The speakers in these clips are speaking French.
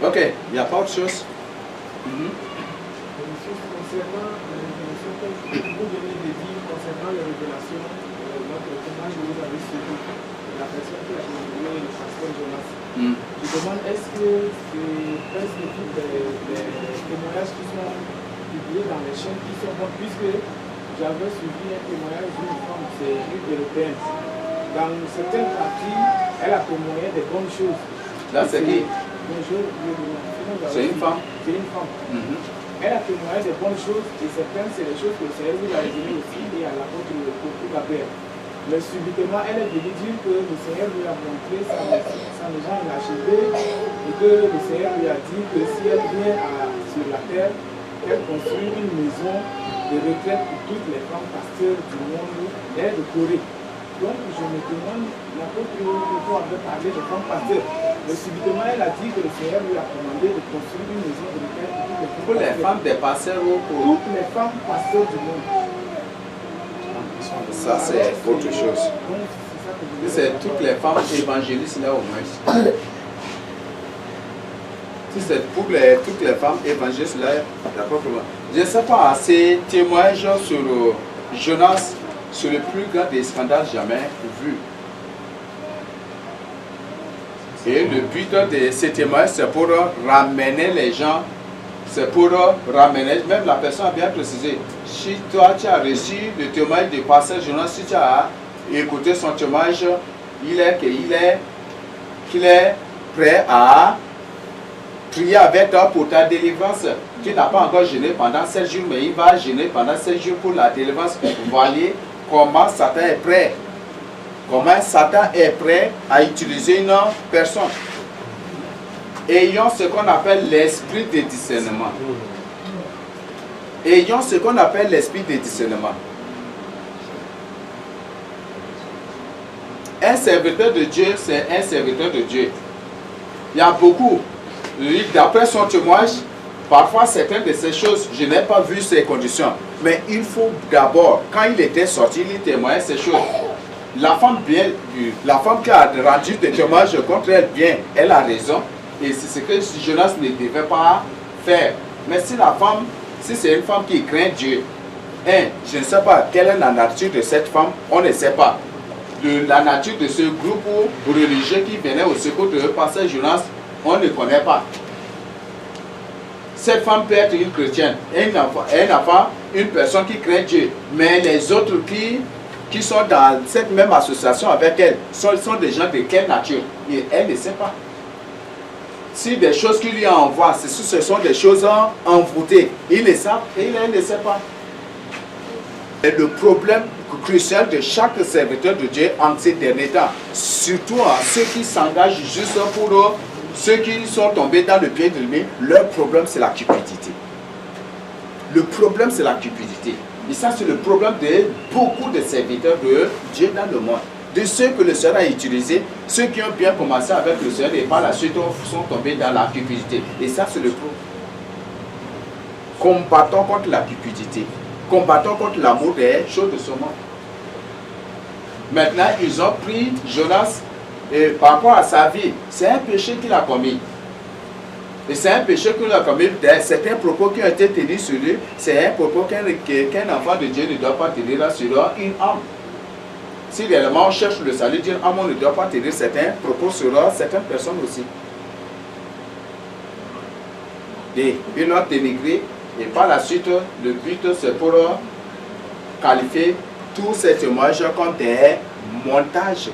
Ok, il n'y a pas autre chose. Concernant vous venez de dire concernant les révélations, notre témoignage que vous avez suivi, la personne qui a délivré le pasteur Jonas. Je demande, est-ce que c'est presque tous les témoignages qui sont publiés dans les chaînes qui sont bons, puisque j'avais suivi un témoignage d'une femme, c'est une européenne. Dans certaines parties, elle a témoigné des bonnes choses. Là, c'est qui? Bonjour, c'est une femme. C'est une femme. Elle a témoigné des bonnes choses et certaines, c'est les choses que le Seigneur vous a révélées aussi et à l'apôtre Gabriel. Mais subitement, elle est venue dire que le Seigneur lui a montré sa maison inachevée et que le Seigneur lui a dit que si elle vient sur la terre, qu'elle construit une maison de retraite pour toutes les femmes pasteurs du monde et de Corée. Donc, je me demande, l'apôtre Coco avait parlé de femmes pasteurs. Mais subitement, elle a dit que le Seigneur lui a commandé de construire une maison de retraite pour les femmes des pasteurs ou pour toutes les femmes pasteurs du monde. Ça, c'est autre chose. C'est toutes les femmes évangélistes là au moins. Si c'est pour toutes les femmes évangélistes là, d'accord. Je ne sais pas, ces témoignages sur Jonas, sur le plus grand des scandales jamais vus. Et le but de ces témoignages, c'est pour ramener les gens, c'est pour ramener, même la personne a bien précisé, si toi tu as reçu le témoignage du pasteur Jonas, si tu as écouté son témoignage, qu'il est prêt à prier avec toi pour ta délivrance. Tu n'as pas encore jeûné pendant 7 jours, mais il va jeûner pendant 7 jours pour la délivrance. Voyez comment Satan est prêt. Comment Satan est prêt à utiliser une personne. Ayons ce qu'on appelle l'esprit de discernement. Ayons ce qu'on appelle l'esprit de discernement. Un serviteur de Dieu, c'est un serviteur de Dieu. Il y a beaucoup. D'après son témoignage, parfois certaines de ces choses, je n'ai pas vu ces conditions. Mais il faut d'abord, quand il était sorti, il témoignait ces choses. La femme qui a rendu des témoignages contre elle bien, elle a raison. Et c'est ce que Jonas ne devait pas faire. Mais si la femme, si c'est une femme qui craint Dieu, je ne sais pas quelle est la nature de cette femme, on ne sait pas. La nature de ce groupe religieux qui venait au secours de pasteur Jonas, on ne connaît pas. Cette femme peut être une chrétienne, elle n'a pas une personne qui craint Dieu. Mais les autres qui sont dans cette même association avec elle sont des gens de quelle nature? Et elle ne sait pas. Si des choses qu'il lui envoie, ce sont des choses envoûtées, il ne sait et elle ne sait pas. Et le problème crucial de chaque serviteur de Dieu en ces derniers temps, surtout à ceux qui s'engagent juste pour eux, ceux qui sont tombés dans le pied de l'ennemi, leur problème c'est la cupidité. Le problème c'est la cupidité. Et ça c'est le problème de beaucoup de serviteurs de Dieu dans le monde. De ceux que le Seigneur a utilisés, ceux qui ont bien commencé avec le Seigneur et par la suite sont tombés dans la cupidité. Et ça c'est le problème. Combattons contre la cupidité. Combattons contre l'amour des choses de ce monde. Maintenant, ils ont pris Jonas et par rapport à sa vie. C'est un péché qu'il a commis. Et c'est un péché qu'il a commis. Certains propos qui ont été tenus sur lui, c'est un propos qu'un enfant de Dieu ne doit pas tenir sur une âme. Si réellement on cherche le salut d'une âme, on ne doit pas tenir certains propos sur certaines personnes aussi. Et ils l'ont dénigré. Et par la suite, le but c'est pour qualifier tous ces témoignages comme des montages.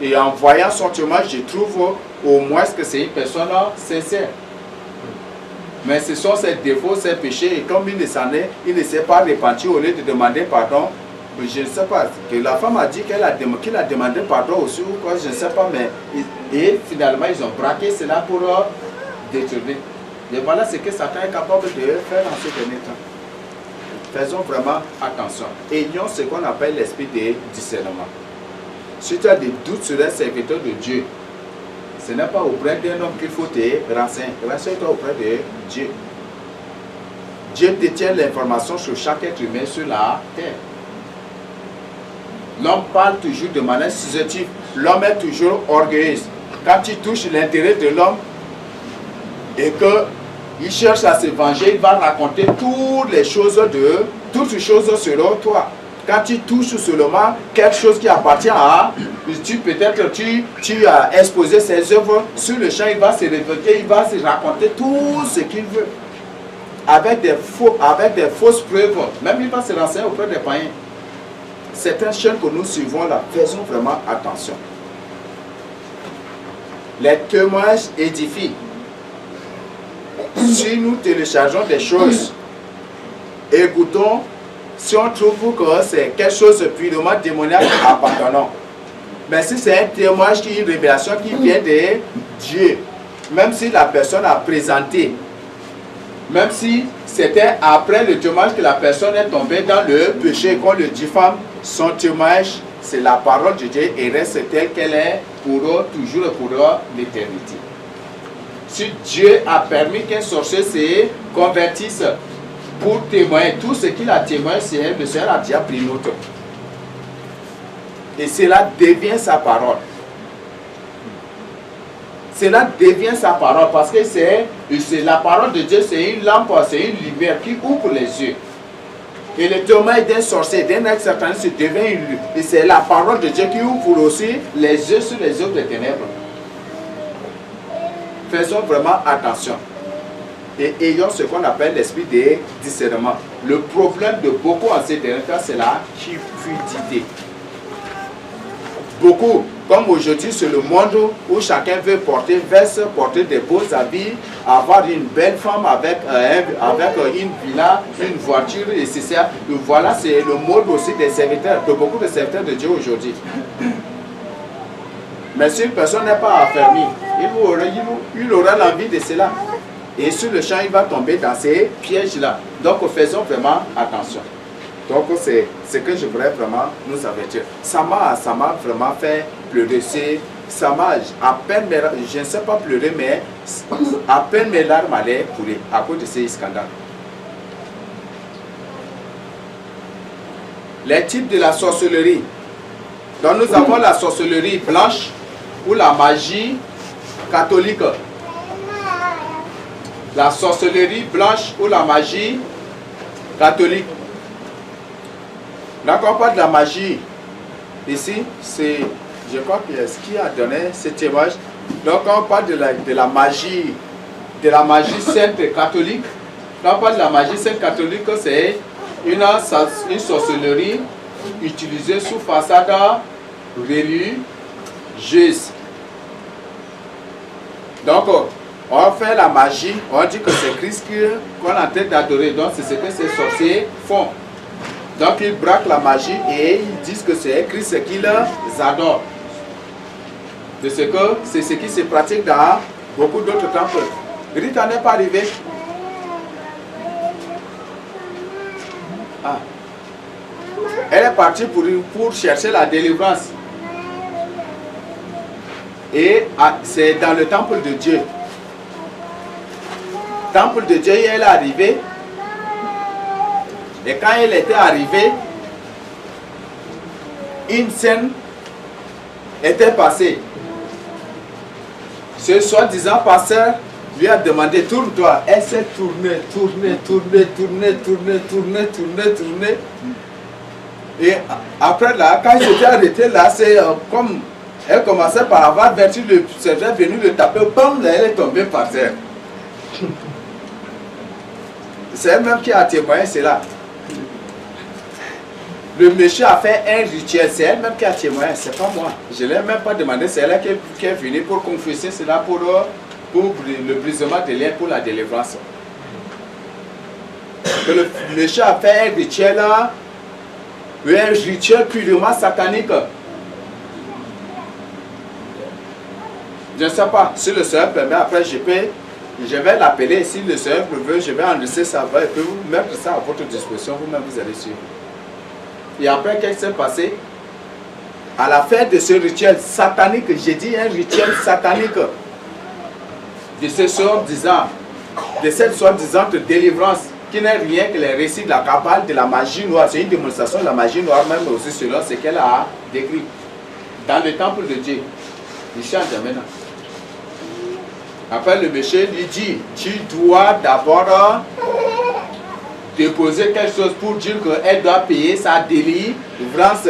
Et en voyant son témoignage, je trouve au moins que c'est une personne sincère. Mais ce sont ses défauts, ses péchés, et comme il ne s'est pas repenti au lieu de demander pardon, je ne sais pas, que la femme a dit qu'il a demandé pardon aussi ou quoi, je ne sais pas, mais et finalement ils ont braqué cela pour détourner. Et voilà ce que Satan est capable de faire en ce dernier temps. Faisons vraiment attention. Ayons ce qu'on appelle l'esprit de discernement. Si tu as des doutes sur un serviteur de Dieu, ce n'est pas auprès d'un homme qu'il faut te renseigner. Renseigne-toi auprès de Dieu. Dieu détient l'information sur chaque être humain sur la terre. L'homme parle toujours de manière susceptible. L'homme est toujours orgueilleux. quand tu touches l'intérêt de l'homme et qu'il cherche à se venger, il va raconter toutes choses selon toi. Quand tu touches seulement quelque chose qui appartient à, peut-être tu as exposé ses œuvres sur le champ, il va se révolter, il va se raconter tout ce qu'il veut. Avec des fausses preuves, même il va se renseigner auprès des païens. Certaines chaînes que nous suivons là, faisons vraiment attention. Les témoignages édifient. Si nous téléchargeons des choses, écoutons, si on trouve que c'est quelque chose de purement démoniaque, abandonnons. Mais si c'est un témoignage, une révélation qui vient de Dieu, même si la personne a présenté, même si c'était après le témoignage que la personne est tombée dans le péché, qu'on le diffame, son témoignage, c'est la parole de Dieu et reste telle qu'elle est pour eux, toujours pour eux, l'éternité. Si Dieu a permis qu'un sorcier se convertisse pour témoigner tout ce qu'il a témoigné, le Seigneur a déjà pris note. Et cela devient sa parole. Cela devient sa parole parce que c'est la parole de Dieu, c'est une lampe, c'est une lumière qui ouvre les yeux. Et le témoignage d'un sorcier, d'un acte sataniste devient une lumière. Et c'est la parole de Dieu qui ouvre aussi les yeux sur les œuvres des ténèbres. Faisons vraiment attention. Et ayons ce qu'on appelle l'esprit de discernement. Le problème de beaucoup en ces derniers temps, c'est la cupidité. Beaucoup, comme aujourd'hui, c'est le monde où chacun veut porter veste, porter des beaux habits, avoir une belle femme avec une villa, une voiture, et c'est ça. Voilà, c'est le mode aussi des serviteurs, de beaucoup de serviteurs de Dieu aujourd'hui. Mais si une personne n'est pas affermie, il aura l'envie de cela. Et sur le champ, il va tomber dans ces pièges-là. Donc, faisons vraiment attention. Donc, c'est ce que je voudrais vraiment nous avertir. Ça m'a vraiment fait pleurer. Ça m'a à peine, je ne sais pas pleurer, mais à peine mes larmes allaient couler à cause de ces scandales. Les types de la sorcellerie. Donc, nous avons la sorcellerie blanche ou la magie catholique. La sorcellerie blanche ou la magie catholique. Là, quand on parle de la magie, ici, c'est, je crois que ce qui a donné ce témoignage. Donc, quand on parle de la magie sainte catholique, quand on parle de la magie sainte catholique, c'est une sorcellerie utilisée sous façade religieuse. Donc, on fait la magie, on dit que c'est Christ qu'on est en train d'adorer. Donc, c'est ce que ces sorciers font. Donc, ils braquent la magie et ils disent que c'est Christ qu'ils adorent. C'est ce qui se pratique dans beaucoup d'autres temples. Rita n'est pas arrivée. Ah. Elle est partie pour chercher la délivrance. Et c'est dans le temple de Dieu. Temple de Dieu, elle est arrivée. Et quand elle était arrivée, une scène était passée. Ce soi-disant pasteur lui a demandé, tourne-toi. Elle s'est tournée. Et après là, quand il s'était arrêté là, c'est comme elle commençait par avoir vertu, le serveur est venu le taper, bam, là, elle est tombée par terre. C'est elle-même qui a témoigné cela. Le monsieur a fait un rituel, c'est elle-même qui a témoigné, c'est pas moi. Je ne l'ai même pas demandé, c'est elle qui est venue pour confesser cela pour le brisement des liens, pour la délivrance. Que le monsieur a fait un rituel là, un rituel purement satanique. Je ne sais pas, si le Seigneur permet, après je vais l'appeler, si le Seigneur le veut, je vais enregistrer ça et puis vous mettre ça à votre disposition, vous-même vous allez suivre. Et après, qu'est-ce qui s'est passé? À la fin de ce rituel satanique, j'ai dit un rituel satanique, de cette soi-disant délivrance, qui n'est rien que les récits de la cabale, de la magie noire. C'est une démonstration de la magie noire, même aussi selon ce qu'elle a décrit dans le temple de Dieu. Il chante maintenant. Après, le monsieur lui dit, tu dois d'abord déposer quelque chose pour dire qu'elle doit payer sa délivrance.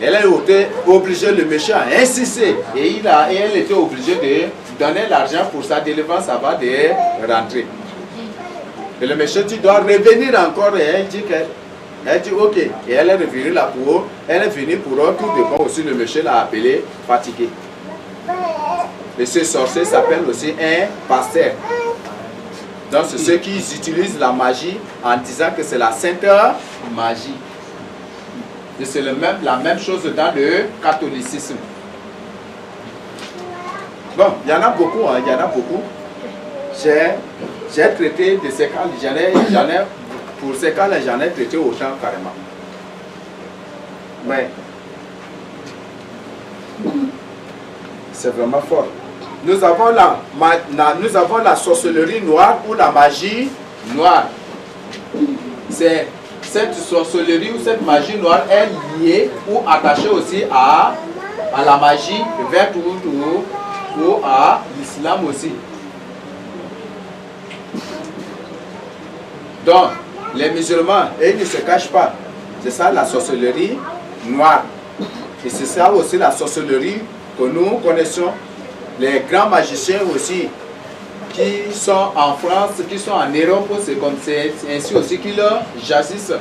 Elle a été obligée, le monsieur a insisté, et elle était obligée de donner l'argent pour sa délivrance avant de rentrer. Et le monsieur dit, tu dois revenir encore, et elle dit ok, et elle est revenue là pour, elle est venue pour un tour de bon aussi, le monsieur l'a appelé fatigué. Et ce sorcier s'appelle aussi un pasteur. Donc c'est ceux qui utilisent la magie en disant que c'est la sainte magie. Et c'est la même chose dans le catholicisme. Bon, il y en a beaucoup, hein, il y en a beaucoup. J'ai traité de ces cas, pour ces cas-là, j'en ai traité autant carrément. Mais c'est vraiment fort. Nous avons la sorcellerie noire ou la magie noire. C'est cette sorcellerie ou cette magie noire est liée ou attachée aussi à la magie verte ou à l'islam aussi. Donc, les musulmans, ils ne se cachent pas. C'est ça la sorcellerie noire. Et c'est ça aussi la sorcellerie que nous connaissons. Les grands magiciens aussi, qui sont en France, qui sont en Europe, c'est ainsi aussi qu'ils jaillissent.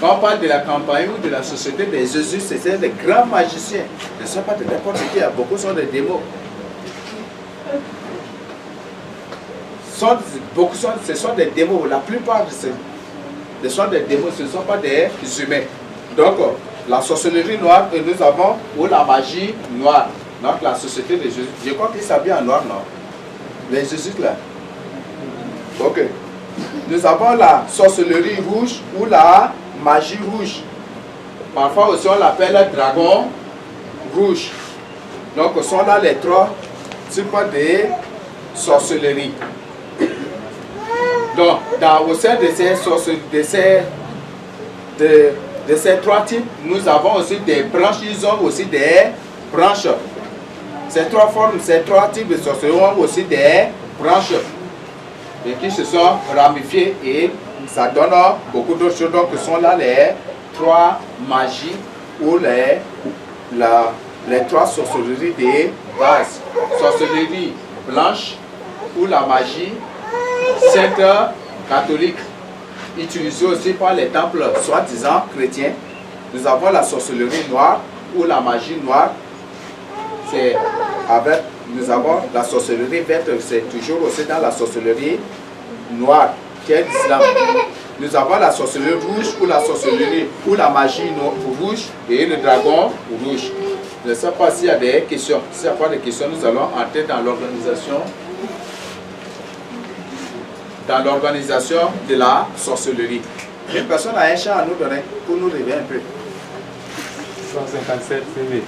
Quand on parle de la campagne ou de la société des Jésus, c'est des grands magiciens. Ce ne sont pas de n'importe qui, beaucoup sont des démons. Ce sont des démons, la plupart ce sont des démons, ce ne sont pas des humains. Donc, la sorcellerie noire que nous avons, ou la magie noire. Donc la société des Jésus, je crois qu'ils s'habillent en noir, non? Les Jésus là. Ok. Nous avons la sorcellerie rouge ou la magie rouge. Parfois aussi on l'appelle dragon rouge. Donc ce sont là les trois types de sorcellerie. Donc au sein de ces trois types, nous avons aussi des branches, ils ont aussi des branches. Ces trois types de sorcellerie ont aussi des branches et qui se sont ramifiées et ça donne beaucoup d'autres choses. Donc ce sont là les trois magies ou les trois sorcelleries de base. Sorcellerie blanche ou la magie sainte catholique utilisée aussi par les temples soi-disant chrétiens. Nous avons la sorcellerie noire ou la magie noire. Nous avons la sorcellerie verte, c'est toujours aussi dans la sorcellerie noire, qui est l'islam. Nous avons la sorcellerie rouge ou la sorcellerie ou la magie rouge et le dragon rouge. Je ne sais pas s'il y a des questions. S'il n'y a pas de questions, nous allons entrer dans l'organisation de la sorcellerie. Une personne a un chant à nous donner pour nous réveiller un peu. 157 CV.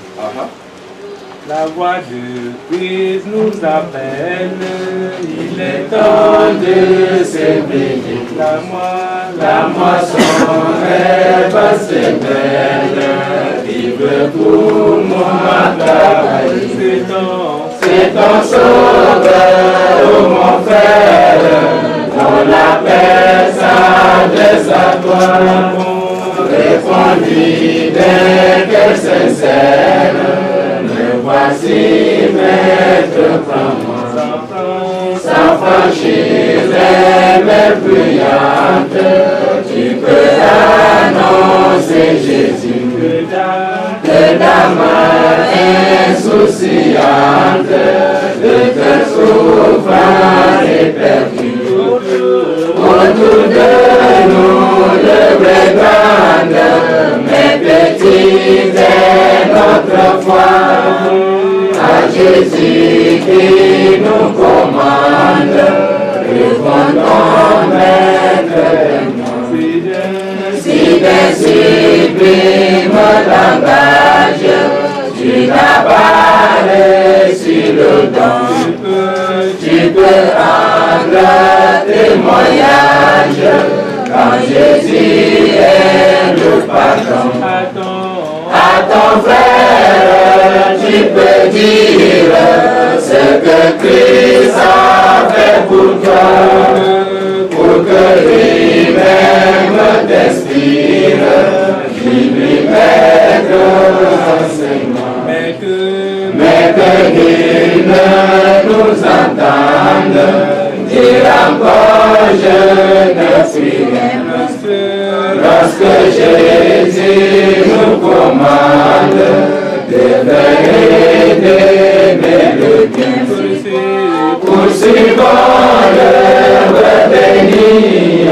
La voix de Christ nous appelle, il est temps de s'éveiller. La moisson est passée belle, vive pour moi travailler. C'est ton sauveur, ô mon frère, dont la paix s'adresse à toi. Répondis d'un cœur sincère. Voici, maître, prends-moi, sans franchir les mers bruyantes, tu peux annoncer Jésus, que ta main insouciante, de cœur souffrant et perdu. Autour de nous le regarde, mais petit est notre foi. À Jésus qui nous commande, répondons maintenant. Si des sublimes langages, tu n'as pas reçu le don, tu peux rendre témoignage quand Jésus est le pardon. À ton frère, tu peux dire ce que Christ a fait pour toi, pour que lui-même t'inspire, lui-même enseignement. Mais que nul ne nous entende dire encore je ne suis rien. Lorsque Jésus nous commande de veiller, d'aimer le bien, poursuivons l'œuvre bénie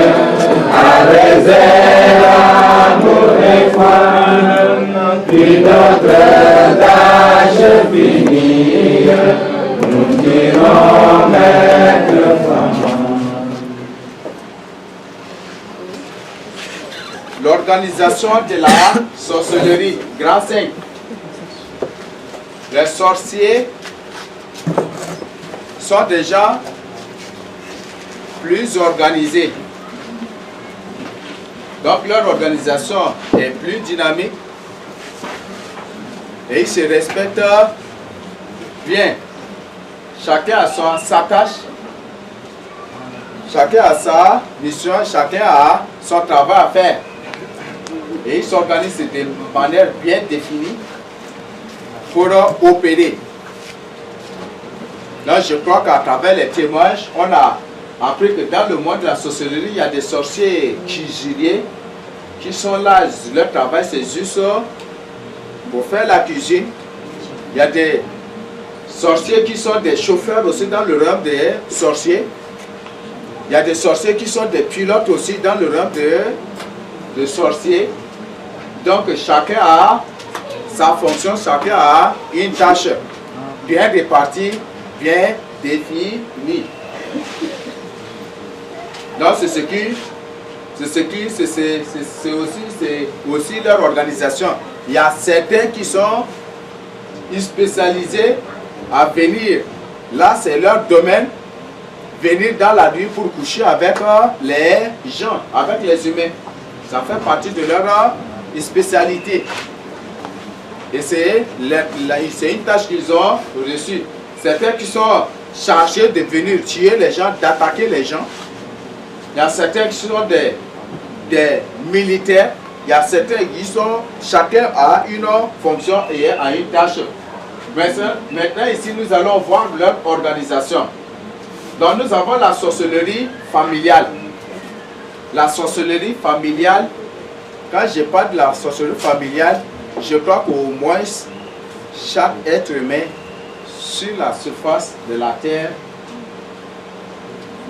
avec zèle, amour et foi, puis notre tâche finie, nous dirons Maître femme. L'organisation de la sorcellerie, grand 5. Les sorciers sont déjà plus organisés. Donc leur organisation est plus dynamique et ils se respectent bien. Chacun a sa tâche, chacun a sa mission, chacun a son travail à faire. Et ils s'organisent de manière bien définie pour opérer. Là, je crois qu'à travers les témoignages, on a appris que dans le monde de la sorcellerie, il y a des sorciers cuisiniers qui sont là, leur travail c'est juste pour faire la cuisine. Il y a des sorciers qui sont des chauffeurs aussi dans le rang des sorciers. Il y a des sorciers qui sont des pilotes aussi dans le rang de sorciers. Donc chacun a sa fonction, chacun a une tâche bien répartie, bien définie. Donc c'est aussi leur organisation. Il y a certains qui sont spécialisés à venir. Là c'est leur domaine, venir dans la nuit pour coucher avec les gens, avec les humains. Ça fait partie de leur spécialité. Et c'est une tâche qu'ils ont reçue. Certains qui sont chargés de venir tuer les gens, d'attaquer les gens. Il y a certains qui sont des militaires. Il y a certains qui sont, chacun a une fonction et a une tâche. Maintenant ici nous allons voir leur organisation. Donc nous avons la sorcellerie familiale. La sorcellerie familiale, quand je parle de la sorcellerie familiale, je crois qu'au moins chaque être humain sur la surface de la terre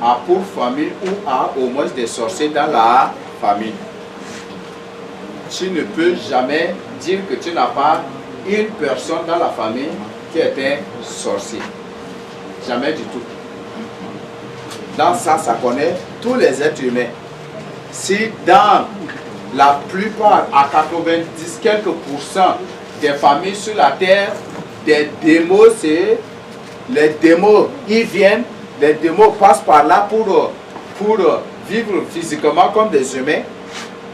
a pour famille ou a au moins des sorciers dans la famille. Tu ne peux jamais dire que tu n'as pas une personne dans la famille qui est un sorcier. Jamais du tout. Dans ça, ça connaît tous les êtres humains. Si dans la plupart, à 90 quelques pourcents des familles sur la terre, des démons, c'est les démons, ils viennent, les démons passent par là pour vivre physiquement comme des humains.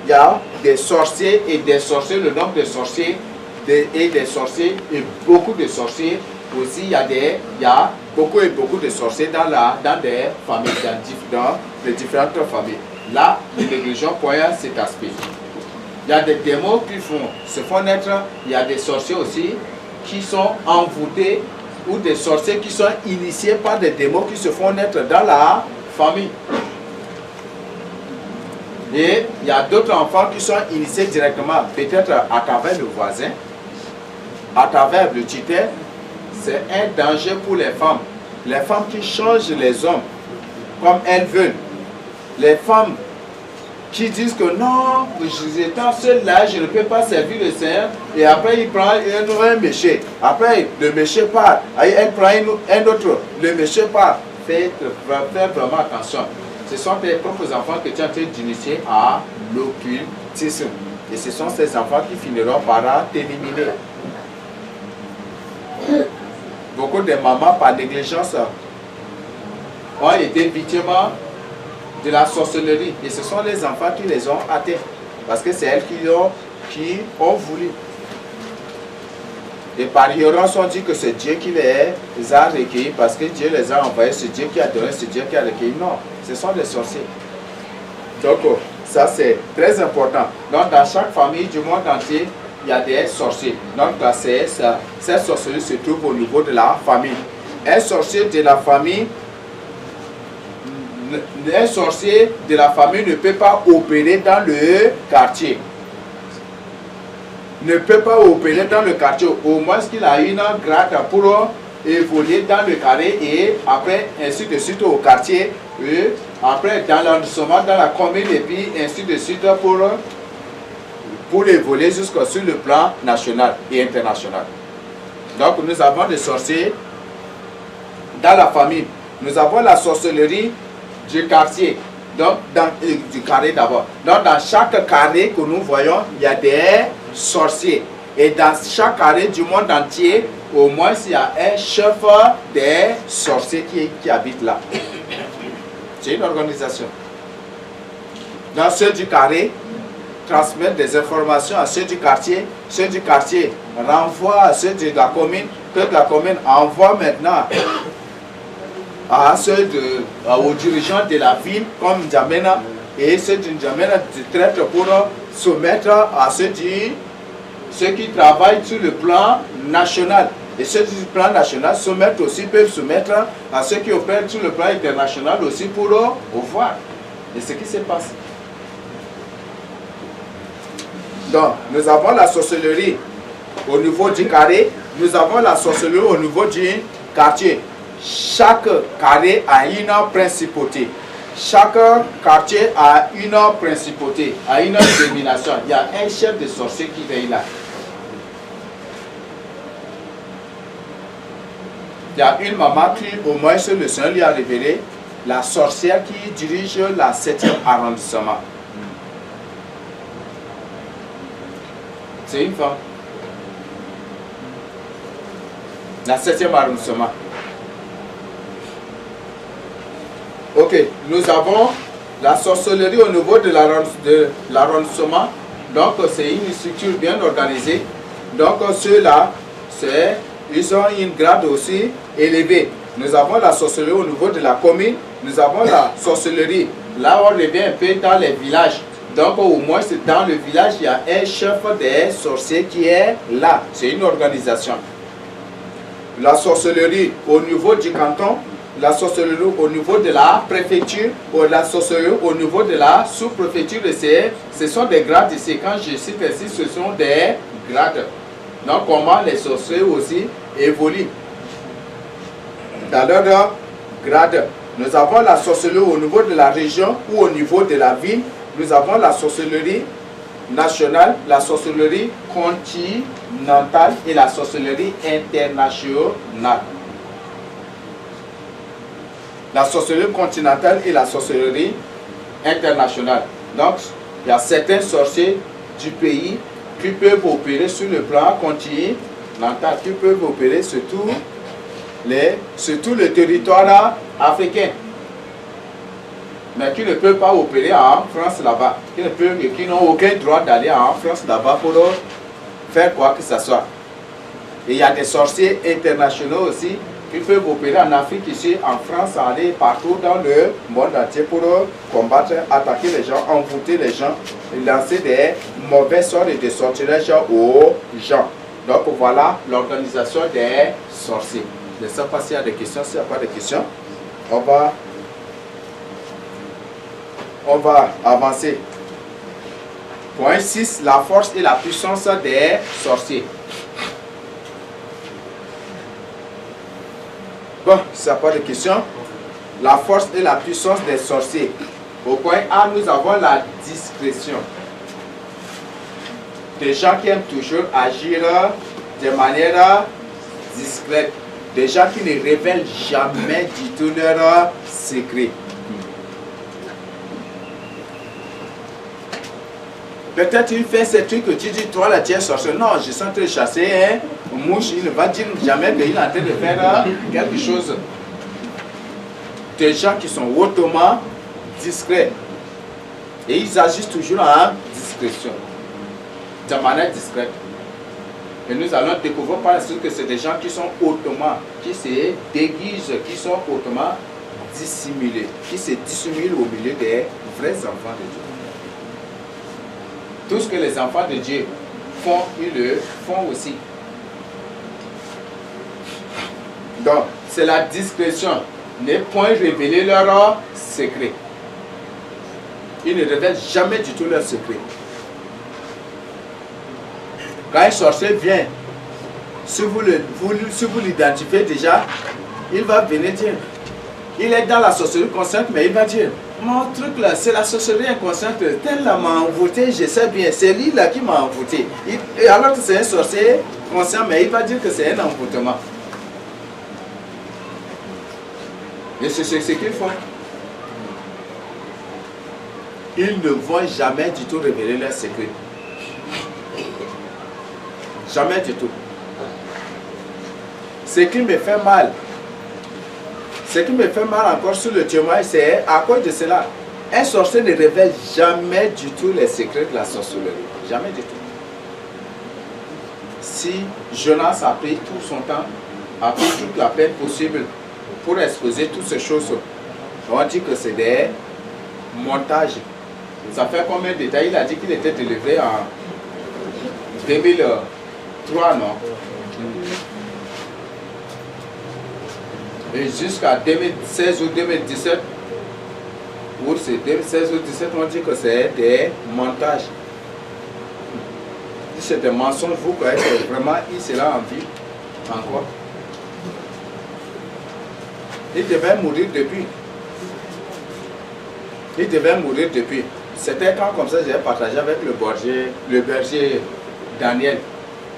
Il y a des sorciers et des sorciers, le nombre de sorciers et des sorciers et beaucoup de sorciers aussi. Il y a beaucoup et beaucoup de sorciers dans des familles, dans les différentes familles. Là, nous négligeons quoi cet aspect. Il y a des démons qui se font naître, il y a des sorciers aussi qui sont envoûtés ou des sorciers qui sont initiés par des démons qui se font naître dans la famille. Et il y a d'autres enfants qui sont initiés directement, peut-être à travers le voisin, à travers le tuteur. C'est un danger pour les femmes. Les femmes qui changent les hommes comme elles veulent. Les femmes qui disent que non, étant seul là, je ne peux pas servir le Seigneur. Et après, il prend un méché. Après, le méché part. Elle prend un autre. Le méché part. Faites vraiment attention. Ce sont tes propres enfants que tu es en train d'initier à l'occultisme. Et ce sont ces enfants qui finiront par t'éliminer. Beaucoup de mamans, par négligence, ont été victimes de la sorcellerie. Et ce sont les enfants qui les ont atteints. Parce que c'est elles qui ont voulu. Et par ignorance, on dit que c'est Dieu qui les a recueillis parce que Dieu les a envoyés, c'est Dieu qui a donné, c'est Dieu qui a recueilli. Non, ce sont des sorciers. Donc, ça c'est très important. Donc, dans chaque famille du monde entier, il y a des sorciers. Donc, cette sorcellerie se trouve au niveau de la famille. Un sorcier de la famille ne peut pas opérer dans le quartier. Ne peut pas opérer dans le quartier. Au moins qu'il a une grade pour évoluer dans le carré et après ainsi de suite au quartier. Et après dans l'arrondissement, dans la commune et puis ainsi de suite pour évoluer jusqu'à sur le plan national et international. Donc nous avons des sorciers dans la famille. Nous avons la sorcellerie du quartier, donc du carré d'abord. Donc dans chaque carré que nous voyons, il y a des sorciers. Et dans chaque carré du monde entier, au moins il y a un chef des sorciers qui habite là. C'est une organisation. Dans ceux du carré, transmettre des informations à ceux du quartier renvoient à ceux de la commune, que la commune envoie maintenant à ceux aux dirigeants de la ville comme N'Djamena, et ceux de N'Djamena traitent pour soumettre à ceux qui travaillent sur le plan national. Et ceux du plan national peuvent soumettre à ceux qui opèrent sur le plan international aussi pour voir de ce qui se passe. Donc, nous avons la sorcellerie au niveau du carré, nous avons la sorcellerie au niveau du quartier. Chaque carré a une principauté. Chaque quartier a une principauté, a une domination. Il y a un chef de sorcier qui veille là. Il y a une maman qui, au moins, le Seigneur lui a révélé, la sorcière qui dirige la 7e arrondissement. C'est une femme. La 7e arrondissement. Ok, nous avons la sorcellerie au niveau de l'arrondissement. Donc, c'est une structure bien organisée. Donc, ceux-là, ils ont une grade aussi élevée. Nous avons la sorcellerie au niveau de la commune. Nous avons la sorcellerie. Là, on revient un peu dans les villages. Donc, au moins, dans le village, il y a un chef des sorciers qui est là. C'est une organisation. La sorcellerie au niveau du canton, la sorcellerie au niveau de la préfecture, ou la sorcellerie au niveau de la sous-préfecture, ce sont des grades ici. Quand je cite ici, ce sont des grades. Donc, comment les sorciers aussi évoluent dans leur grade. Nous avons la sorcellerie au niveau de la région ou au niveau de la ville. Nous avons la sorcellerie nationale, la sorcellerie continentale et la sorcellerie internationale. La sorcellerie continentale et la sorcellerie internationale. Donc, il y a certains sorciers du pays qui peuvent opérer sur le plan continental, qui peuvent opérer sur tout le territoire africain, mais qui ne peuvent pas opérer en France là-bas, qui n'ont aucun droit d'aller en France là-bas pour faire quoi que ce soit. Et il y a des sorciers internationaux aussi qui peuvent opérer en Afrique, ici, en France, aller partout dans le monde entier pour combattre, attaquer les gens, envoûter les gens, lancer des mauvais sorts et des sortilèges aux gens. Donc voilà l'organisation des sorciers. Je ne sais pas s'il y a des questions. S'il n'y a pas de questions, on va avancer. Point 6, la force et la puissance des sorciers. Bon, s'il n'y a pas de questions, la force et la puissance des sorciers. Au point A, nous avons la discrétion. Des gens qui aiment toujours agir de manière discrète. Des gens qui ne révèlent jamais du tout leurs secrets. Peut-être il fait ces trucs que tu dis, toi là tu es sorcier. Non, je suis en train de chasser un mouche, il ne va dire jamais qu'il est en train de faire quelque chose. Des gens qui sont hautement discrets. Et ils agissent toujours en discrétion. De manière discrète. Et nous allons découvrir par la suite que c'est des gens qui sont hautement, qui se déguisent, qui sont hautement dissimulés, qui se dissimulent au milieu des vrais enfants de Dieu. Tout ce que les enfants de Dieu font, ils le font aussi. Donc, c'est la discrétion. Ne point révéler leurs secrets. Ils ne révèlent jamais du tout leurs secrets. Quand un sorcier vient, si vous l'identifiez déjà, il va venir dire, il est dans la sorcellerie consciente, mais il va dire, mon truc là, c'est la sorcellerie inconsciente, tel là m'a envoûté, je sais bien, c'est lui là qui m'a envoûté. Et alors que c'est un sorcier conscient, mais il va dire que c'est un envoûtement. Et c'est ce qu'ils font. Ils ne vont jamais du tout révéler leurs secrets. Jamais du tout. Ce qui me fait mal, encore sur le témoignage, c'est à cause de cela. Un sorcier ne révèle jamais du tout les secrets de la sorcellerie. Jamais du tout. Si Jonas a pris tout son temps, a pris toute la peine possible pour exposer toutes ces choses, on dit que c'est des montages. Ça fait combien de temps? Il a dit qu'il était délivré en 2003, non? Et jusqu'à 2016 ou 2017, ou c'est 2016 ou 2017, on dit que c'est des montages. Si c'est des mensonges, vous croyez que vraiment il sera en vie encore? Il devait mourir depuis. Il devait mourir depuis. C'était quand comme ça j'ai partagé avec le berger Daniel.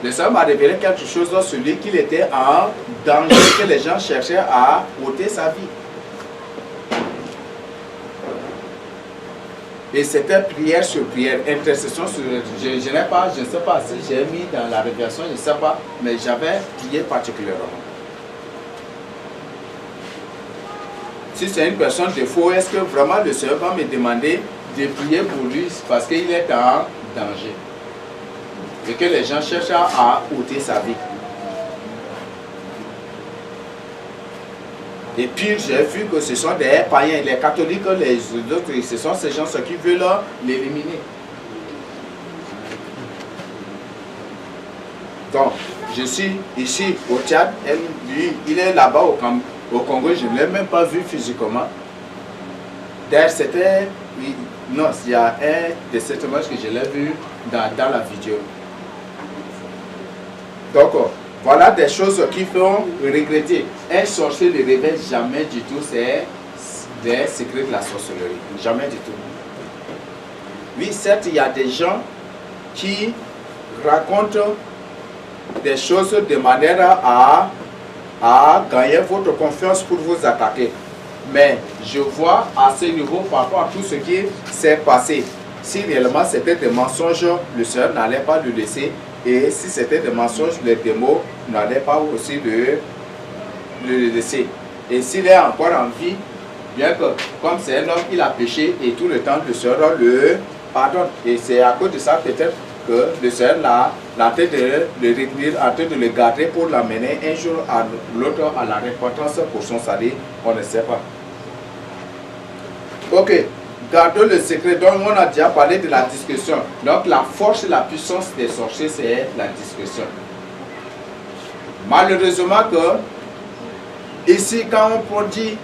Le Seigneur m'a révélé quelque chose sur lui, qu'il était en danger, que les gens cherchaient à ôter sa vie. Et c'était prière sur prière, intercession sur... Je ne sais pas si j'ai mis dans la révélation, je ne sais pas, mais j'avais prié particulièrement. Si c'est une personne de faux, est-ce que vraiment le Seigneur va me demander de prier pour lui parce qu'il est en danger et que les gens cherchent à ôter sa vie? Et puis j'ai vu que ce sont des païens, les catholiques, les autres, ce sont ces gens qui veulent l'éliminer. Donc, je suis ici au Tchad, lui, il est là-bas au Congo, je ne l'ai même pas vu physiquement. D'ailleurs, c'était... Non, il y a un de ces témoignages que je l'ai vu dans la vidéo. Donc, voilà des choses qui font regretter. Un sorcier ne révèle jamais du tout des secrets de la sorcellerie. Jamais du tout. Oui, certes, il y a des gens qui racontent des choses de manière à gagner votre confiance pour vous attaquer. Mais je vois à ce niveau par rapport à tout ce qui s'est passé. Si réellement c'était des mensonges, le Seigneur n'allait pas le laisser. Et si c'était des mensonges, les démons n'allaient pas aussi le laisser. Et s'il est encore en vie, bien que comme c'est un homme, il a péché et tout le temps le Seigneur le pardonne. Et c'est à cause de ça peut-être que le Seigneur l'a en train de le retenir, en train de le garder pour l'amener un jour à l'autre à la repentance pour son salut, on ne sait pas. Ok, gardons le secret. Donc on a déjà parlé de la discrétion. Donc la force et la puissance des sorciers, c'est la discrétion. Malheureusement que ici quand on dit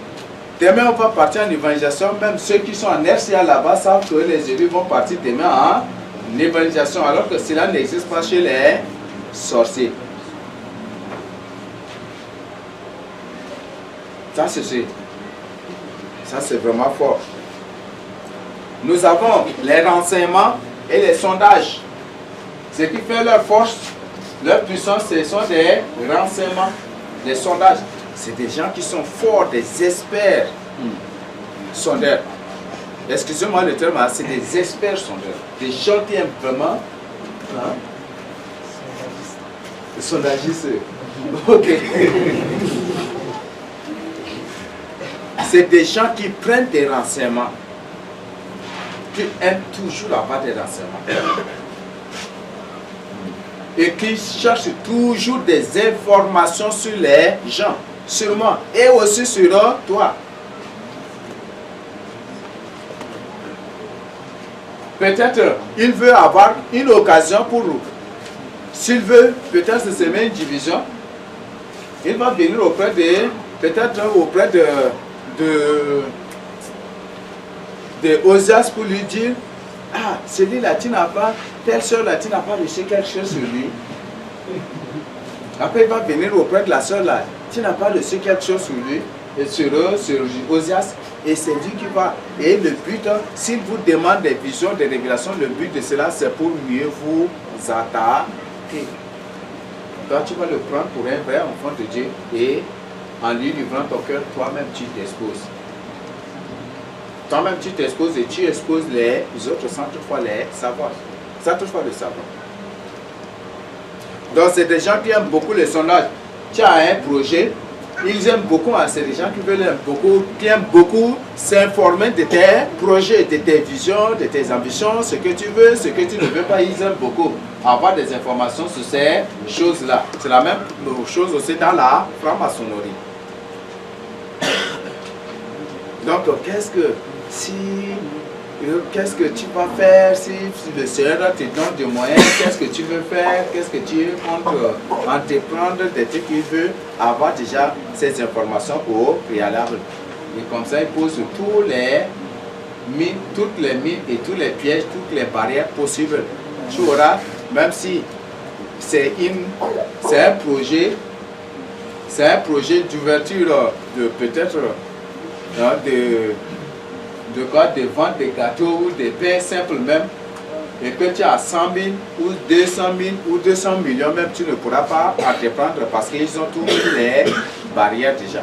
demain on va partir en évangélisation, même ceux qui sont en RCA là-bas savent que les élus vont partir demain en évangélisation, alors que cela n'existe pas chez les sorciers. Ça c'est vraiment fort. Nous avons les renseignements et les sondages. Ce qui fait leur force, leur puissance, ce sont des renseignements, des sondages. C'est des gens qui sont forts, des experts sondeurs. Excusez-moi le terme, c'est des experts sondeurs. Des gens qui aiment vraiment... Hein? Sondagistes. Ok. C'est des gens qui prennent des renseignements. Qui aiment toujours avoir des renseignements. et qui cherche toujours des informations sur les gens, sûrement, et aussi sur toi. Peut-être il veut avoir une occasion pour vous. S'il veut peut-être se semer une division, il va venir auprès de, peut-être auprès de Osias pour lui dire, ah, celui-là, tu n'as pas, telle soeur-là, tu n'as pas reçu quelque chose sur lui. Après, il va venir auprès de la soeur-là, tu n'as pas reçu quelque chose sur lui, et sur Osias, et c'est lui qui va. Et le but, s'il vous demande des visions, des révélations, le but de cela, c'est pour mieux vous attaquer. Toi, tu vas le prendre pour un vrai enfant de Dieu, et en lui livrant ton cœur, toi-même, tu t'exposes. Toi-même, tu t'exposes et tu exposes les autres sans toutefois les savoir. Sans toutefois le savoir. Donc, c'est des gens qui aiment beaucoup les sondages. Tu as un projet, ils aiment beaucoup, c'est des gens qui aiment beaucoup s'informer de tes projets, de tes visions, de tes ambitions, ce que tu veux, ce que tu ne veux pas. Ils aiment beaucoup avoir des informations sur ces choses-là. C'est la même chose aussi dans la franc-maçonnerie. Donc, qu'est-ce que tu vas faire si le Seigneur te donne des moyens? Qu'est-ce que tu veux faire? Qu'est-ce que tu comptes entreprendre? Des trucs qu'il veut avoir déjà ces informations au préalable. Et comme ça, il pose toutes les mines et tous les pièges, toutes les barrières possibles. Tu auras, même si c'est un projet d'ouverture de peut-être de vendre des gâteaux ou des pains simples même, et que tu as 100 000 ou 200 000 ou 200 millions même, tu ne pourras pas entreprendre parce qu'ils ont toutes les barrières déjà.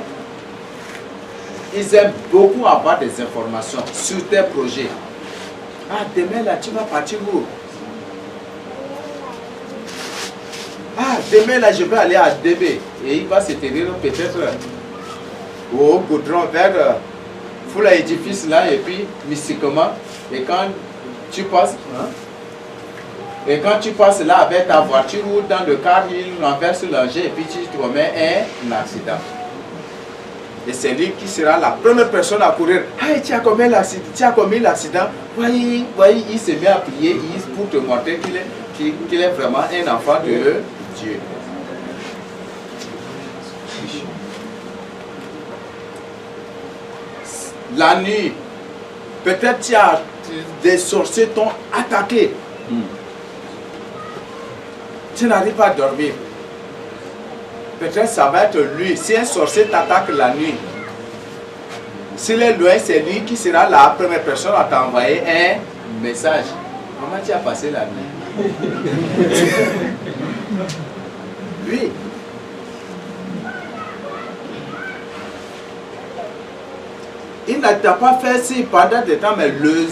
Ils aiment beaucoup avoir des informations sur tes projets. Ah, demain là, tu vas partir où? Ah, demain là, je vais aller à DB. Et il va se tenir peut-être au goudron vers l'édifice là, et puis mystiquement, et quand tu passes, là avec ta voiture ou dans le car, il renverse l'engin et puis tu te remets un accident. Et c'est lui qui sera la première personne à courir. Hey, tu as commis l'accident. Voyez, il se met à prier pour te montrer qu'il est vraiment un enfant de Dieu. La nuit, peut-être des sorciers t'ont attaqué. Tu n'arrives pas à dormir. Peut-être ça va être lui. Si un sorcier t'attaque la nuit, s'il est loin, c'est lui qui sera la première personne à t'envoyer un message. Comment tu as passé la nuit? Lui. Il ne t'a pas fait si pendant des temps, mais le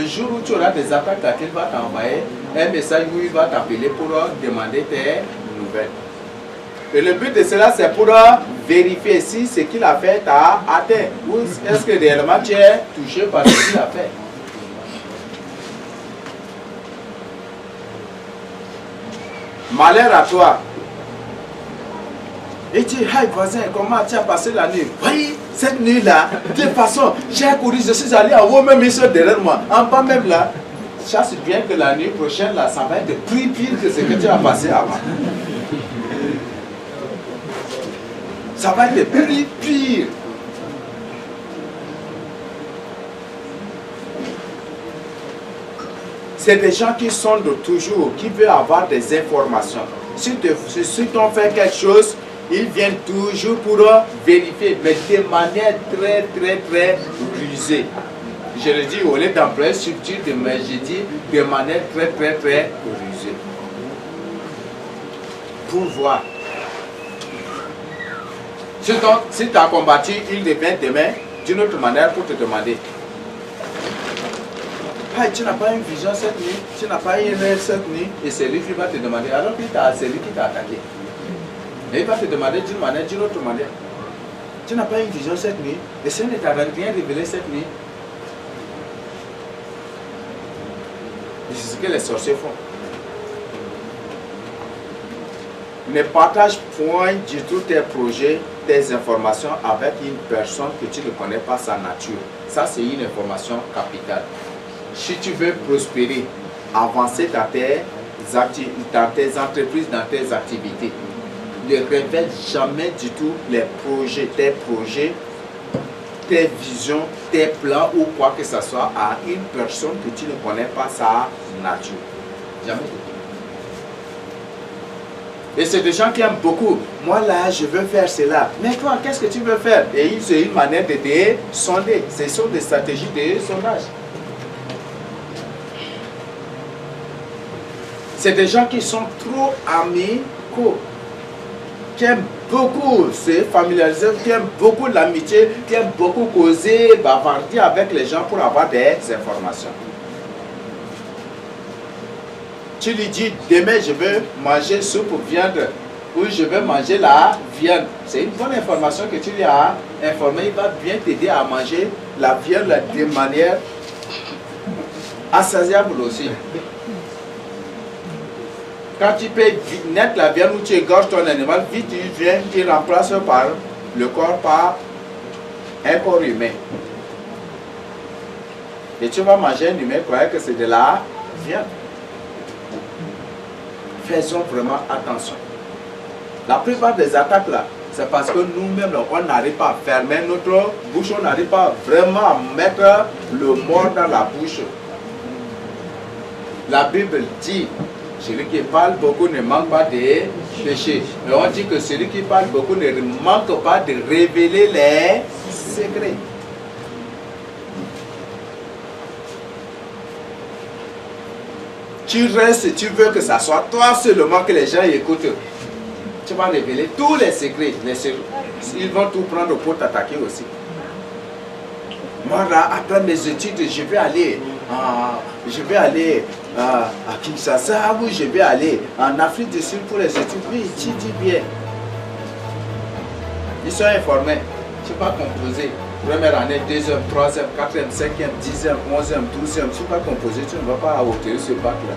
jour où tu auras des attaques, il va t'envoyer un message où il va t'appeler pour demander tes nouvelles. Et le but de cela, c'est pour vérifier si ce qu'il a fait t'a atteint. Ou est-ce que réellement tu es touché par ce qu'il a fait. Malheur à toi. Et tu dis, hey voisin, comment tu as passé la nuit? Oui, cette nuit-là, de toute façon, j'ai couru, je suis allé en haut, même ils sont derrière moi. En bas même là, chasse bien que la nuit prochaine, là, ça va être plus pire que ce que tu as passé avant. Ça va être plus pire. C'est des gens qui sondent toujours, qui veulent avoir des informations. Si t'ont fait quelque chose, ils viennent toujours pour vérifier, mais de manière très rusée. Je le dis au lieu d'employer subtil, mais je dis de manière très rusée. Pour voir. Si tu as combattu, il revient demain d'une autre manière pour te demander. Hey, tu n'as pas une vision cette nuit, tu n'as pas une rêve cette nuit, et c'est lui qui va te demander. Alors c'est lui qui t'a attaqué. Et il va te demander d'une manière, d'une autre manière. Tu n'as pas une vision cette nuit, et ça ne t'a rien révélé cette nuit. Et c'est ce que les sorciers font. Ne partage point du tout tes projets, tes informations avec une personne que tu ne connais pas sa nature. Ça, c'est une information capitale. Si tu veux prospérer, avancer dans tes entreprises, dans tes activités, ne révèle jamais du tout les projets, tes visions, tes plans ou quoi que ce soit à une personne que tu ne connais pas sa nature. Jamais. Et c'est des gens qui aiment beaucoup. Moi là, je veux faire cela. Mais toi, qu'est-ce que tu veux faire? Et c'est une manière de te sonder. Ce sont des stratégies de sondage. C'est des gens qui sont trop amicaux, qui aiment beaucoup se familiariser, qui aiment beaucoup l'amitié, qui aiment beaucoup causer, bavarder avec les gens pour avoir des informations. Tu lui dis, demain je veux manger soupe ou viande, ou je veux manger la viande. C'est une bonne information que tu lui as informé. Il va bien t'aider à manger la viande de manière assasiable aussi. Quand tu peux naître la viande ou tu égorges ton animal, vite tu viens, tu remplaces par le corps par un corps humain. Et tu vas manger un humain, croyez que c'est de la viande. Faisons vraiment attention. La plupart des attaques là, c'est parce que nous-mêmes, on n'arrive pas à fermer notre bouche, on n'arrive pas vraiment à mettre le mort dans la bouche. La Bible dit, celui qui parle beaucoup ne manque pas de péché. Mais on dit que celui qui parle beaucoup ne manque pas de révéler les secrets. Tu restes, tu veux que ça soit toi seulement que les gens écoutent. Tu vas révéler tous les secrets. Ils vont tout prendre pour t'attaquer aussi. Moi, là, après mes études, je vais aller à Kinshasa, ou je vais aller en Afrique du Sud pour les études. Oui, tu dis bien. Ils sont informés. Tu vas composer. Première année, deuxième, troisième, quatrième, cinquième, dixième, onzième, douzième. Tu vas composer, tu ne vas pas obtenir ce bac-là.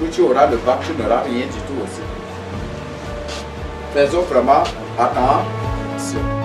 Ou tu auras le bac, tu n'auras rien du tout aussi. Faisons vraiment attention.